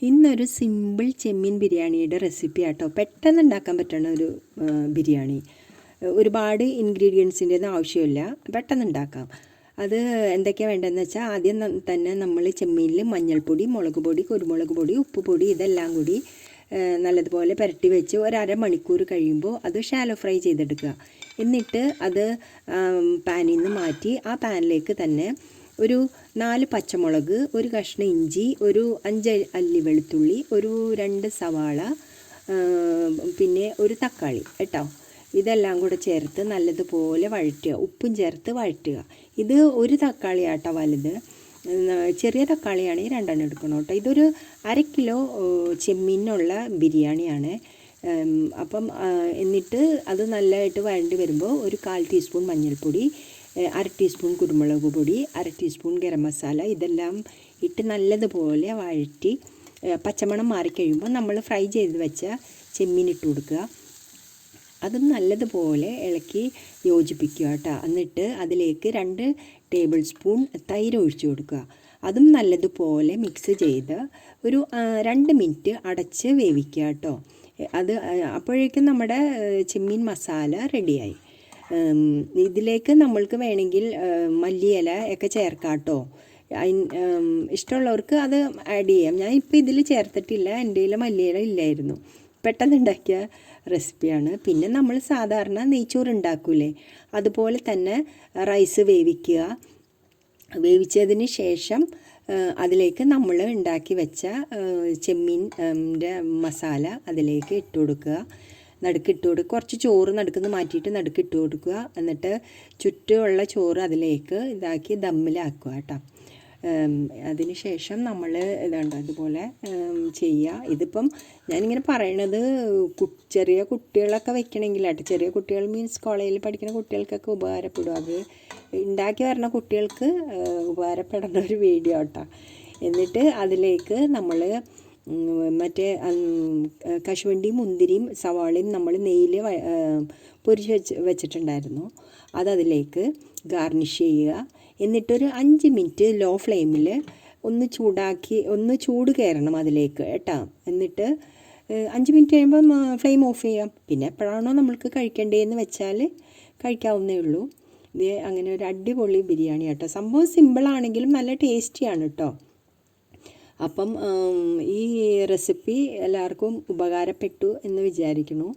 ഇന്നൊരു സിമ്പിൾ ചെമ്മീൻ ബിരിയാണിയുടെ റെസിപ്പി ആട്ടോ. പെട്ടെന്ന് ഉണ്ടാക്കാൻ പറ്റുന്ന ഒരു ബിരിയാണി. ഒരുപാട് ഇൻഗ്രീഡിയൻസിൻ്റെ ഒന്നും ആവശ്യമില്ല, പെട്ടെന്ന് ഉണ്ടാക്കാം. അത് എന്തൊക്കെയാണ് വേണ്ടതെന്ന് വെച്ചാൽ, ആദ്യം തന്നെ നമ്മൾ ചെമ്മീനിൽ മഞ്ഞൾപ്പൊടി, മുളക് പൊടി, കുരുമുളക് പൊടി, ഉപ്പ് പൊടി ഇതെല്ലാം കൂടി നല്ലതുപോലെ പുരട്ടി വെച്ച് ഒരമണിക്കൂർ കഴിയുമ്പോൾ അത് ഷാലോ ഫ്രൈ ചെയ്തെടുക്കുക. എന്നിട്ട് അത് പാനിൽ നിന്ന് മാറ്റി ആ പാനിലേക്ക് തന്നെ ഒരു 4 പച്ചമുളക്, ഒരു കഷ്ണം ഇഞ്ചി, ഒരു 5 അല്ലി വെളുത്തുള്ളി, ഒരു 2 സവാള, പിന്നെ ഒരു തക്കാളി കേട്ടോ, ഇതെല്ലാം കൂടെ ചേർത്ത് നല്ലതുപോലെ വഴറ്റുക. ഉപ്പും ചേർത്ത് വഴറ്റുക. ഇത് ഒരു തക്കാളി ആട്ടോ വലുത്, ചെറിയ തക്കാളിയാണെങ്കിൽ 2 എണ്ണം എടുക്കണം കേട്ടോ. ഇതൊരു 1/2 കിലോ ചെമ്മീനുള്ള ബിരിയാണിയാണ്. അപ്പം എന്നിട്ട് അത് നല്ലതായിട്ട് വഴണ്ടി വരുമ്പോൾ ഒരു 1/4 ടീസ്പൂൺ മഞ്ഞൾപ്പൊടി, 1/2 ടീസ്പൂൺ കുരുമുളക് പൊടി, 1/2 ടീസ്പൂൺ ഗരം മസാല ഇതെല്ലാം ഇട്ട് നല്ലതുപോലെ വഴറ്റി പച്ചമണം മാറിക്കഴിയുമ്പോൾ നമ്മൾ ഫ്രൈ ചെയ്ത് വെച്ച ചെമ്മീൻ ഇട്ട് കൊടുക്കുക. അതും നല്ലതുപോലെ ഇളക്കി യോജിപ്പിക്കുക കേട്ടോ. എന്നിട്ട് അതിലേക്ക് 2 ടേബിൾ സ്പൂൺ തൈര് ഒഴിച്ചു കൊടുക്കുക. അതും നല്ലതുപോലെ മിക്സ് ചെയ്ത് ഒരു 2 മിനിറ്റ് അടച്ച് വേവിക്കുക കേട്ടോ. അത് അപ്പോഴേക്കും നമ്മുടെ ചെമ്മീൻ മസാല റെഡിയായി. ഇതിലേക്ക് നമ്മൾക്ക് വേണമെങ്കിൽ മല്ലിയില ഒക്കെ ചേർക്കാം കേട്ടോ. ഇഷ്ടമുള്ളവർക്ക് അത് ആഡ് ചെയ്യാം. ഞാൻ ഇപ്പോൾ ഇതിൽ ചേർത്തിട്ടില്ല, എൻ്റെ കയ്യിൽ മല്ലിയില ഇല്ലായിരുന്നു. പെട്ടെന്ന് ഉണ്ടാക്കിയ റെസിപ്പിയാണ്. പിന്നെ നമ്മൾ സാധാരണ നെയ്ച്ചോറ് ഉണ്ടാക്കൂലേ, അതുപോലെ തന്നെ റൈസ് വേവിക്കുക. വേവിച്ചതിന് ശേഷം അതിലേക്ക് നമ്മൾ ഉണ്ടാക്കി വെച്ച ചെമ്മീൻ്റെ മസാല അതിലേക്ക് ഇട്ട് കൊടുക്കുക. നടുക്കിട്ട് കൊടുക്കുക. കുറച്ച് ചോറ് നടുക്കുന്ന് മാറ്റിയിട്ട് നടുക്കിട്ട് കൊടുക്കുക. എന്നിട്ട് ചുറ്റുമുള്ള ചോറ് അതിലേക്ക് ഇതാക്കി ദമ്മിലാക്കുക കേട്ടോ. അതിന് ശേഷം നമ്മൾ ഇതുണ്ട് അതുപോലെ ചെയ്യുക. ഇതിപ്പം ഞാനിങ്ങനെ പറയണത് ചെറിയ കുട്ടികളൊക്കെ വെക്കണമെങ്കിലാട്ടോ. ചെറിയ കുട്ടികൾ മീൻസ് കോളേജിൽ പഠിക്കുന്ന കുട്ടികൾക്കൊക്കെ ഉപകാരപ്പെടും. അത് ഉണ്ടാക്കി വരുന്ന കുട്ടികൾക്ക് ഉപകാരപ്പെടുന്ന ഒരു വീഡിയോ കേട്ടോ. എന്നിട്ട് അതിലേക്ക് നമ്മൾ മറ്റേ കശുവണ്ടിയും മുന്തിരിയും സവാളയും നമ്മൾ നെയ്യിൽ പൊരിച്ച് വെച്ചിട്ടുണ്ടായിരുന്നു. അതതിലേക്ക് ഗാർണിഷ് ചെയ്യുക. എന്നിട്ടൊരു 5 മിനിറ്റ് ലോ ഫ്ലെയിമിൽ ഒന്ന് ചൂട് കയറണം അതിലേക്ക് കേട്ടോ. എന്നിട്ട് 5 മിനിറ്റ് കഴിയുമ്പം ഫ്ലെയിം ഓഫ് ചെയ്യാം. പിന്നെ എപ്പോഴാണോ നമ്മൾക്ക് കഴിക്കേണ്ടതെന്ന് വെച്ചാൽ കഴിക്കാവുന്നേ ഉള്ളൂ. ഇത് അങ്ങനെ ഒരു അടിപൊളി ബിരിയാണി കേട്ടോ. സംഭവം സിമ്പിളാണെങ്കിലും നല്ല ടേസ്റ്റിയാണ് കേട്ടോ. അപ്പം ഈ റെസിപ്പി എല്ലാവർക്കും ഉപകാരപ്പെട്ടു എന്ന് വിചാരിക്കുന്നു.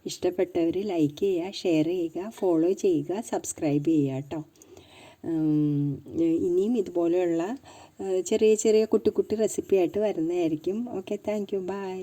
ഇഷ്ടപ്പെട്ടവർ ലൈക്ക് ചെയ്യുക, ഷെയർ ചെയ്യുക, ഫോളോ ചെയ്യുക, സബ്സ്ക്രൈബ് ചെയ്യുക കേട്ടോ. ഇനിയും ഇതുപോലെയുള്ള ചെറിയ ചെറിയ കുട്ടി റെസിപ്പി ആയിട്ട് വരുന്നതായിരിക്കും. Okay, thank you, by.